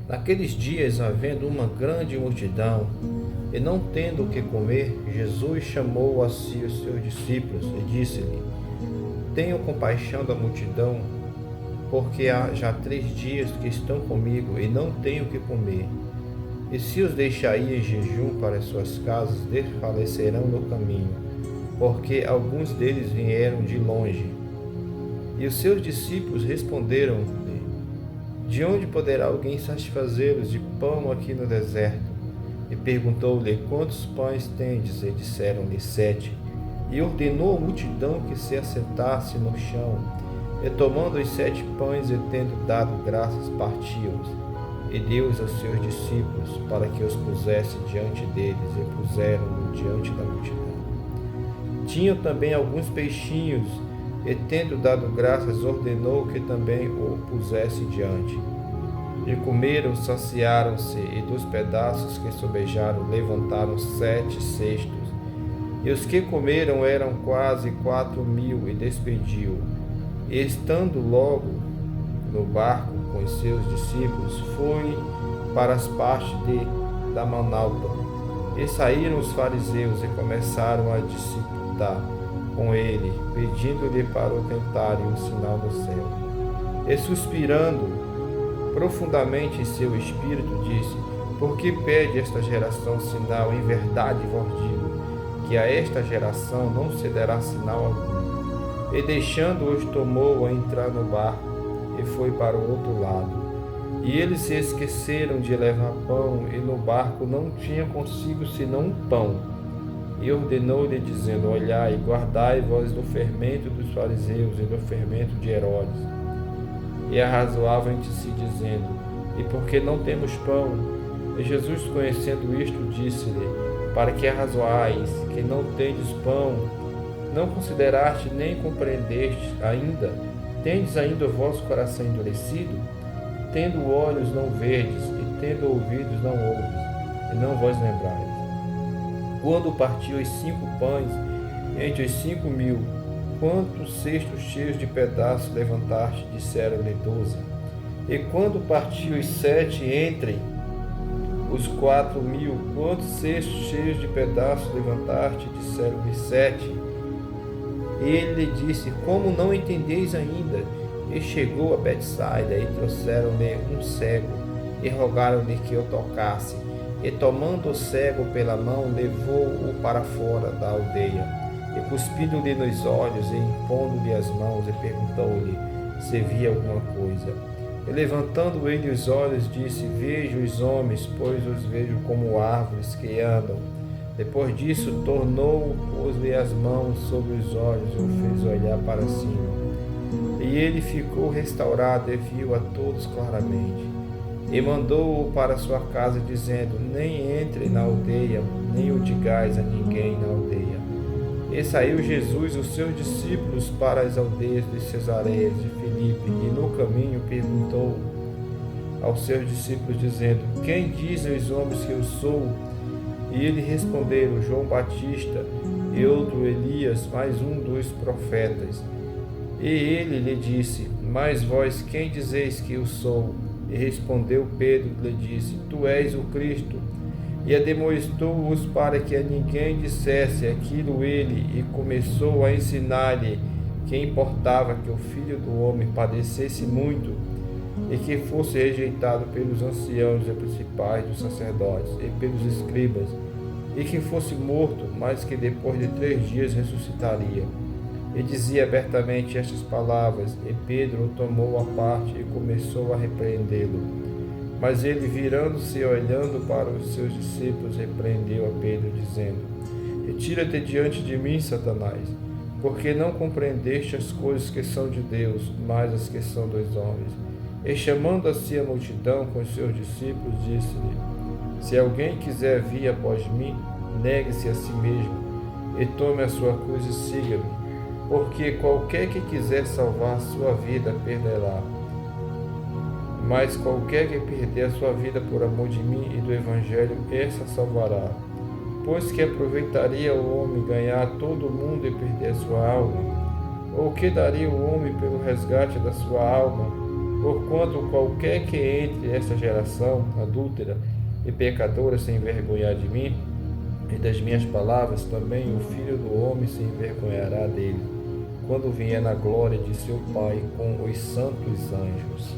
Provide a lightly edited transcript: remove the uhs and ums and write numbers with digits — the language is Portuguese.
Naqueles dias, havendo uma grande multidão, e não tendo o que comer, Jesus chamou a si os seus discípulos e disse-lhe: Tenho compaixão da multidão, porque há já 3 dias que estão comigo e não tenho o que comer. E se os deixar ir em jejum para as suas casas, desfalecerão no caminho, porque alguns deles vieram de longe. E os seus discípulos responderam-lhe: De onde poderá alguém satisfazê-los de pão aqui no deserto? E perguntou-lhe: Quantos pães tendes? E disseram-lhe: 7. E ordenou à multidão que se assentasse no chão. E tomando os 7 pães e tendo dado graças, partiu-os. E deu-os aos seus discípulos, para que os pusesse diante deles, e puseram-no diante da multidão. Tinham também alguns peixinhos, e tendo dado graças, ordenou que também o pusesse diante. E comeram, saciaram-se, e dos pedaços que sobejaram, levantaram 7 cestos. E os que comeram eram quase 4.000, e despediu. E estando logo no barco com os seus discípulos, foi para as partes de Damanalta. E saíram os fariseus e começaram a disputar com ele, pedindo-lhe para o tentarem um sinal do céu. E suspirando profundamente em seu espírito, disse: Por que pede esta geração sinal? Em verdade vos digo que a esta geração não se dará sinal algum. E deixando-os, tomou a entrar no barco e foi para o outro lado. E eles se esqueceram de levar pão, e no barco não tinham consigo senão um pão. E ordenou-lhe, dizendo: Olhai, guardai-vos do fermento dos fariseus e do fermento de Herodes. E arrazoavam entre si, dizendo: E por que não temos pão? E Jesus, conhecendo isto, disse-lhe: Para que arrazoais, que não tendes pão? Não consideraste nem compreendeste ainda? Tendes ainda o vosso coração endurecido? Tendo olhos não vedes, e tendo ouvidos não ouves, e não vos lembrais. Quando partiu os 5 pães entre os 5.000, quantos cestos cheios de pedaços levantaste? Disseram-lhe 12. E quando partiu os 7 entre os 4.000, quantos cestos cheios de pedaços levantaste? Disseram-lhe 7. Ele disse: Como não entendeis ainda? E chegou a Betsaida, e trouxeram-lhe um cego, e rogaram-lhe que o tocasse. E tomando o cego pela mão, levou-o para fora da aldeia. E cuspindo-lhe nos olhos, e impondo-lhe as mãos, e perguntou-lhe se via alguma coisa. E levantando ele os olhos, disse: Vejo os homens, pois os vejo como árvores que andam. Depois disso, tornou, pôs-lhe as mãos sobre os olhos e o fez olhar para cima. E ele ficou restaurado e viu a todos claramente. E mandou-o para sua casa, dizendo: Nem entre na aldeia, nem o digais a ninguém na aldeia. E saiu Jesus e os seus discípulos para as aldeias de Cesareia de Filipe, e no caminho perguntou aos seus discípulos, dizendo: Quem dizem os homens que eu sou? E eles responderam: João Batista, e outro Elias, mais um dos profetas. E ele lhe disse: Mas vós quem dizeis que eu sou? E respondeu Pedro, lhe disse: Tu és o Cristo. E admoestou-os para que a ninguém dissesse aquilo ele, e começou a ensinar-lhe que importava que o Filho do Homem padecesse muito, e que fosse rejeitado pelos anciãos e principais dos sacerdotes e pelos escribas, e que fosse morto, mas que depois de 3 dias ressuscitaria. E dizia abertamente estas palavras, e Pedro o tomou à parte e começou a repreendê-lo. Mas ele, virando-se e olhando para os seus discípulos, repreendeu a Pedro, dizendo: Retira-te diante de mim, Satanás, porque não compreendeste as coisas que são de Deus, mas as que são dos homens. E chamando a si a multidão com os seus discípulos, disse-lhe: Se alguém quiser vir após mim, negue-se a si mesmo, e tome a sua cruz e siga-me. Porque qualquer que quiser salvar a sua vida, perdê-la. Mas qualquer que perder a sua vida por amor de mim e do Evangelho, essa salvará. Pois que aproveitaria o homem ganhar todo o mundo e perder a sua alma? Ou que daria o homem pelo resgate da sua alma? Porquanto qualquer que entre esta geração adúltera e pecadora se envergonhar de mim e das minhas palavras, também o Filho do Homem se envergonhará dele, quando vier na glória de seu Pai com os santos anjos.